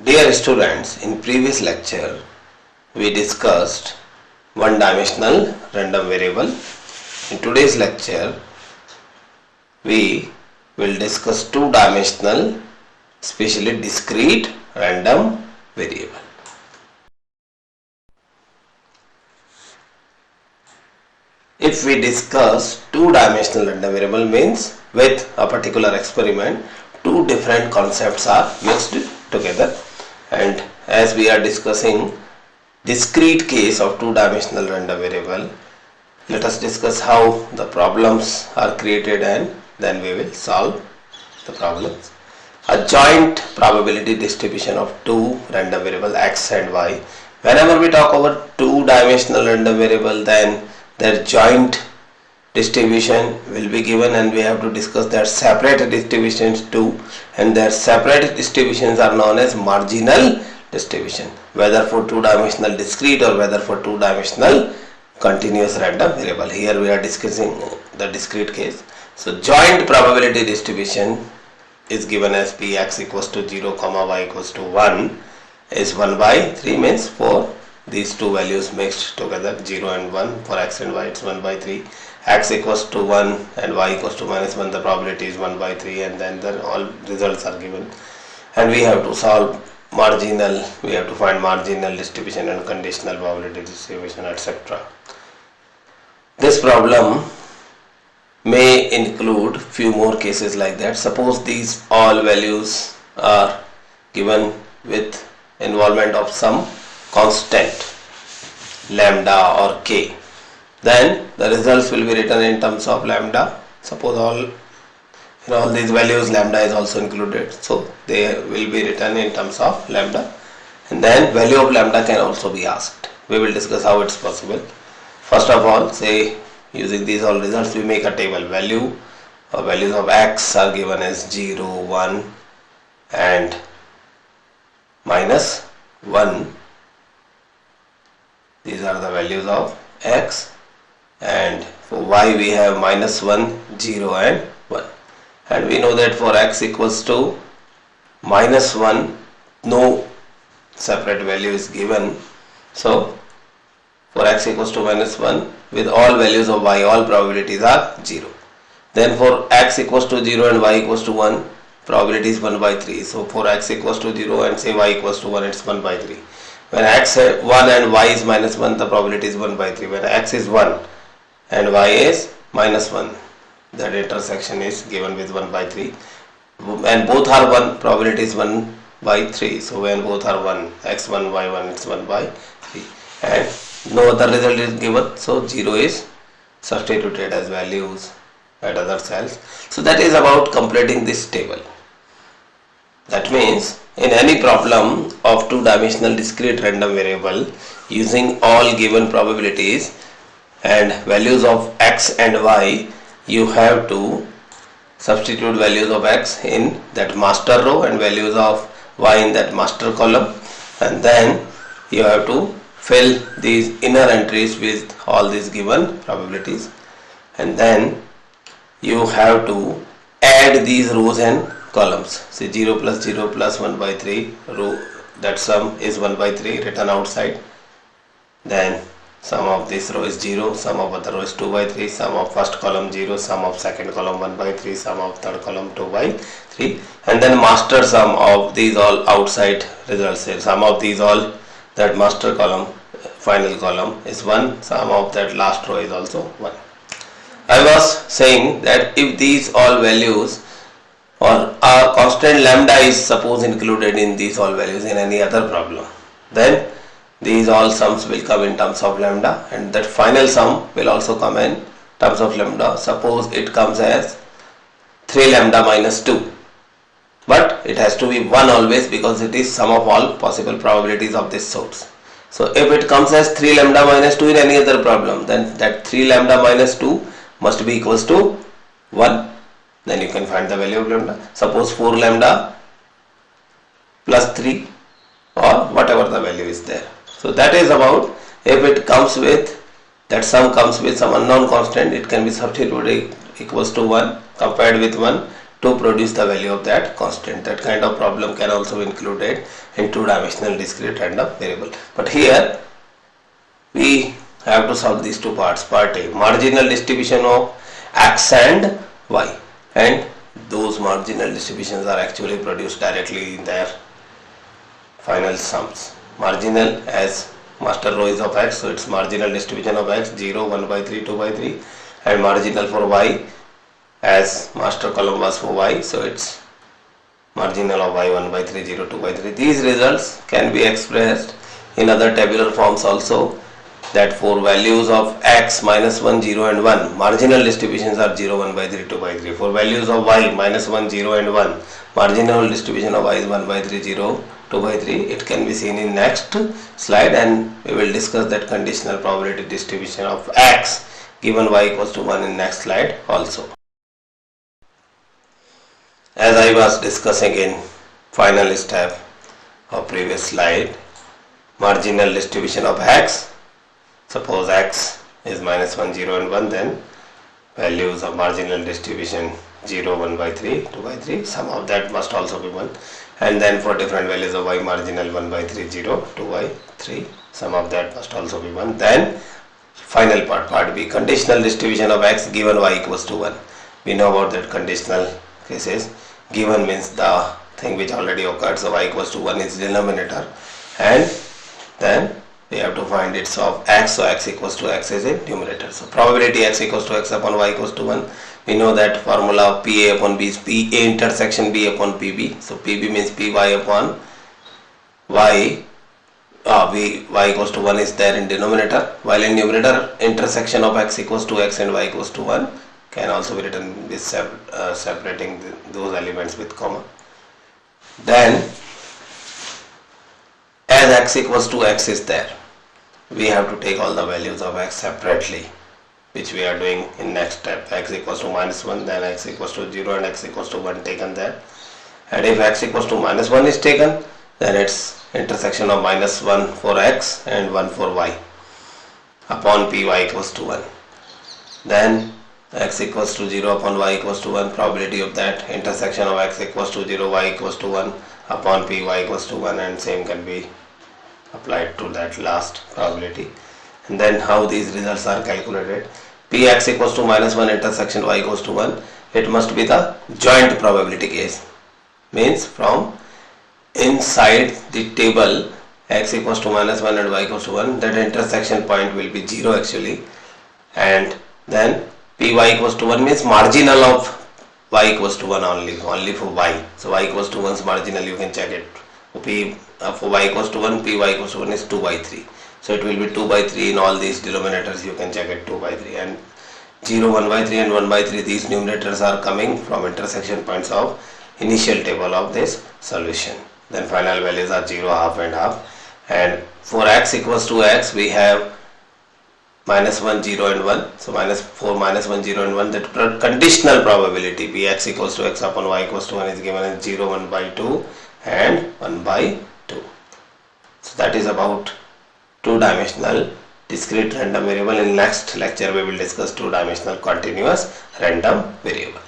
Dear students, in previous lecture we discussed one-dimensional random variable. In today's lecture we will discuss two-dimensional, especially discrete random variable. If we discuss two-dimensional random variable means with a particular experiment, two different concepts are mixed together, and as we are discussing discrete case of two-dimensional random variable, let us discuss how the problems are created and then we will solve the problems. A joint probability distribution of two random variable x and y. Whenever we talk about two-dimensional random variable, then their joint distribution will be given and we have to discuss their separate distributions too, and their separate distributions are known as marginal distribution, whether for two-dimensional discrete or whether for two-dimensional continuous random variable. Here we are discussing the discrete case. So joint probability distribution is given as Px equals to 0, y equals to 1 is 1 by 3, means for these two values mixed together 0 and 1, for x and y it's 1 by 3, x equals to 1 and y equals to minus 1, the probability is 1 by 3, and then all results are given, and we have to solve marginal, we have to find marginal distribution and conditional probability distribution, etc. This problem may include few more cases like that. Suppose these all values are given with involvement of some constant lambda or k, then the results will be written in terms of lambda. Suppose all these values lambda is also included, so they will be written in terms of lambda, and then value of lambda can also be asked. We will discuss how it's possible. First of all, say using these all results we make a table. Values of x are given as 0, 1 and minus 1. These are the values of x, and for y we have minus 1, 0 and 1, and we know that for x equals to minus 1 no separate value is given, so for x equals to minus 1 with all values of y, all probabilities are 0. Then for x equals to 0 and y equals to 1, probability is 1 by 3. So for x equals to 0 and say y equals to 1, it's 1 by 3. When x is 1 and y is minus 1, the probability is 1 by 3. When x is 1 and y is minus 1, that intersection is given with 1 by 3. And both are 1, probability is 1 by 3. So when both are 1, x1, y1, it's 1 by 3. And no other result is given, so 0 is substituted as values at other cells. So that is about completing this table. That means in any problem of two-dimensional discrete random variable, using all given probabilities and values of x and y, you have to substitute values of x in that master row and values of y in that master column, and then you have to fill these inner entries with all these given probabilities, and then you have to add these rows and columns. Say 0 plus 1 by 3, row, that sum is 1 by 3 written outside, then sum of this row is 0, sum of other row is 2 by 3, sum of first column 0, sum of second column 1 by 3, sum of third column 2 by 3, and then master sum of these all outside results. Here sum of these all, that master column, final column is 1, sum of that last row is also 1. I was saying that if these all values or a constant lambda is suppose included in these all values in any other problem, then these all sums will come in terms of lambda, and that final sum will also come in terms of lambda. Suppose it comes as 3 lambda minus 2, but it has to be 1 always because it is sum of all possible probabilities of this sorts. So if it comes as 3 lambda minus 2 in any other problem, then that 3 lambda minus 2 must be equals to 1. Then you can find the value of lambda. Suppose 4 lambda plus 3 or whatever the value is there. So that is about, if it comes with, that sum comes with some unknown constant, it can be substituted equals to 1 compared with 1 to produce the value of that constant. That kind of problem can also be included in two-dimensional discrete random variable. But here we have to solve these two parts. Part A, marginal distribution of x and y, and those marginal distributions are actually produced directly in their final sums. Marginal as master row is of x, so it's marginal distribution of x 0, 1 by 3, 2 by 3, and marginal for y as master column was for y, so it's marginal of y 1 by 3, 0, 2 by 3. These results can be expressed in other tabular forms also, that for values of x minus 1, 0 and 1, marginal distributions are 0, 1 by 3, 2 by 3. For values of y minus 1, 0 and 1, marginal distribution of y is 1 by 3, 0, 2 by 3. It can be seen in next slide, and we will discuss that conditional probability distribution of x given y equals to 1 in next slide also. As I was discussing in final step of previous slide, marginal distribution of x, suppose x is minus 1, 0 and 1, then values of marginal distribution 0, 1 by 3, 2 by 3, sum of that must also be 1, and then for different values of y, marginal 1 by 3, 0, 2 by 3, sum of that must also be 1. Then final part, part B, conditional distribution of x given y equals to 1. We know about that conditional cases. Given means the thing which already occurred, so y equals to 1 is denominator, and then we have to find its of x, so x equals to x is a numerator. So probability x equals to x upon y equals to 1. We know that formula of PA upon B is PA intersection B upon PB. So PB means PY upon y. Y equals to 1 is there in denominator, while in numerator intersection of x equals to x and y equals to 1 can also be written with separating those elements with comma. Then as x equals to x is there, we have to take all the values of x separately, which we are doing in next step. X equals to minus 1, then x equals to 0 and x equals to 1 taken there. And if x equals to minus 1 is taken, then it's intersection of minus 1 for x and 1 for y upon py equals to 1. Then x equals to 0 upon y equals to 1, probability of that intersection of x equals to 0, y equals to 1 upon py equals to 1, and same can be applied to that last probability. And then how these results are calculated. Px equals to minus 1 intersection y equals to 1, it must be the joint probability case, means from inside the table x equals to minus 1 and y equals to 1, that intersection point will be 0 actually, and then py equals to 1 means marginal of y equals to 1 only for y. So y equals to 1's marginal, you can check it. For y equals to 1, py equals to 1 is 2 by 3. So it will be 2 by 3 in all these denominators, you can check it 2 by 3, and 0, 1 by 3 and 1 by 3, these numerators are coming from intersection points of initial table of this solution. Then final values are 0, half and half, and for x equals to x we have minus 1, 0 and 1, so for minus 1, 0 and 1, that conditional probability px equals to x upon y equals to 1 is given as 0, 1 by 2 and 1 by 2. So that is about two-dimensional discrete random variable. In next lecture we will discuss two-dimensional continuous random variable.